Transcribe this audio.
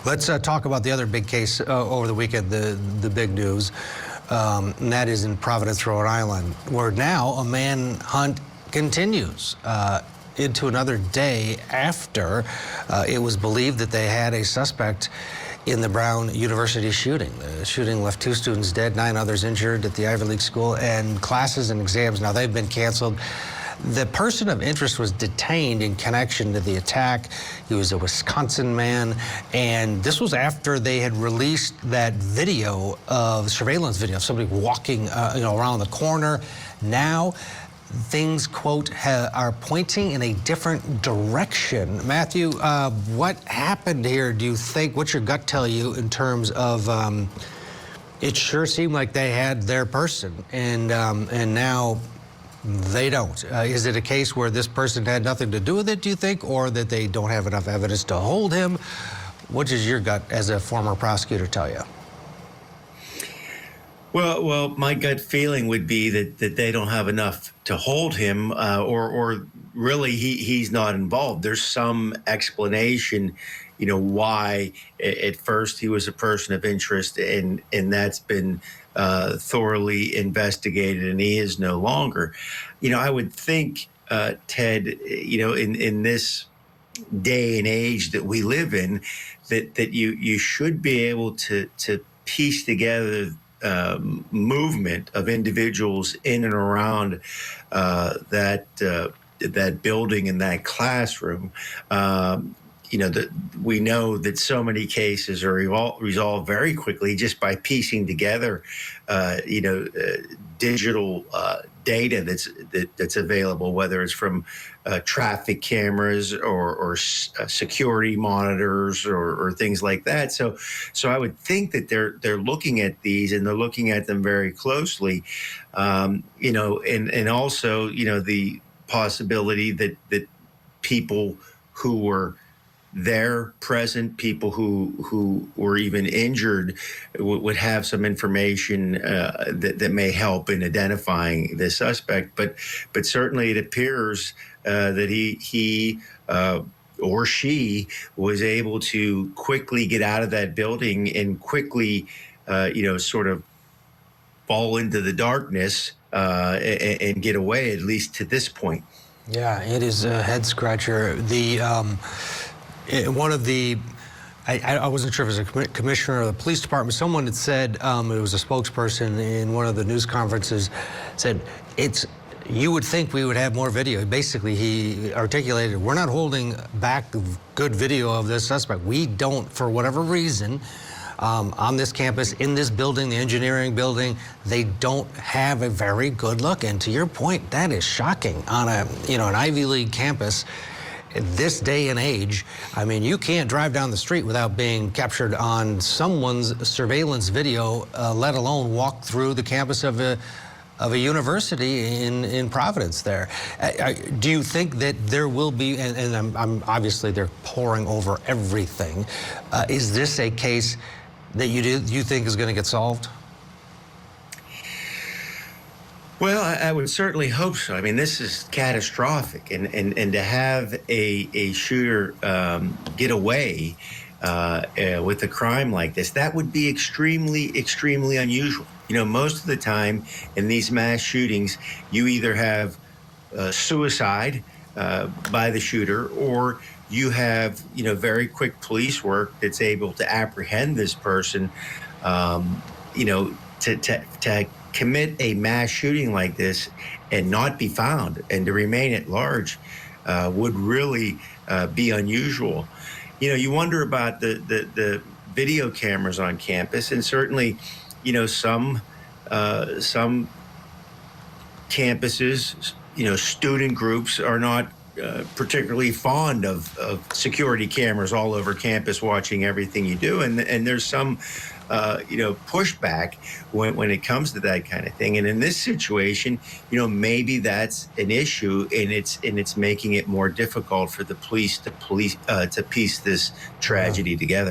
Let's talk about the other big case over the weekend, the big news, and that is in Providence, Rhode Island, where now a manhunt continues into another day after it was believed that they had a suspect in the Brown University shooting. The shooting left 2 students dead, 9 others injured at the Ivy League school, and classes and exams, now they've been canceled. The person of interest was detained in connection to the attack. He was a Wisconsin man, and this was after they had released that video of surveillance video of somebody walking around the corner. Now things, quote, are pointing in a different direction. Matthew, what happened here, do you think? What's your gut tell you in terms of it sure seemed like they had their person, and now they don't. Is it a case where this person had nothing to do with it, do you think, or that they don't have enough evidence to hold him? What does your gut as a former prosecutor tell you? Well, my gut feeling would be that they don't have enough to hold him, or really he's not involved. There's some explanation, why at first he was a person of interest, and that's been thoroughly investigated, and he is no longer. I would think, Ted, in this day and age that we live in, that you should be able to piece together movement of individuals in and around that building and that classroom. We know that so many cases are resolved very quickly just by piecing together, digital data that's available, whether it's from traffic cameras or security monitors or things like that. So I would think that they're looking at these, and they're looking at them very closely, and also the possibility that people who were there present, people who were even injured, would have some information that may help in identifying the suspect. But certainly it appears that he or she was able to quickly get out of that building and quickly, sort of fall into the darkness and get away, at least to this point. Yeah, it is a head scratcher. One of the, I wasn't sure if it was a commissioner or the police department, someone had said, it was a spokesperson in one of the news conferences, said, you would think we would have more video. Basically, he articulated, we're not holding back good video of this suspect. We don't, for whatever reason, on this campus, in this building, the engineering building, they don't have a very good look. And to your point, that is shocking on an Ivy League campus. This day and age, I mean, you can't drive down the street without being captured on someone's surveillance video, let alone walk through the campus of a university in Providence there. Do you think that there will be, and I'm obviously they're poring over everything, is this a case that you think is going to get solved? Well, I would certainly hope so. I mean, this is catastrophic, and to have a shooter get away with a crime like this, that would be extremely, extremely unusual. Most of the time in these mass shootings, you either have suicide by the shooter, or you have very quick police work that's able to apprehend this person. To commit a mass shooting like this and not be found and to remain at large would really be unusual. You wonder about the video cameras on campus, and certainly, some campuses, student groups are not particularly fond of security cameras all over campus watching everything you do, and there's some pushback when it comes to that kind of thing. And in this situation, maybe that's an issue, and it's making it more difficult for the police to piece this tragedy together.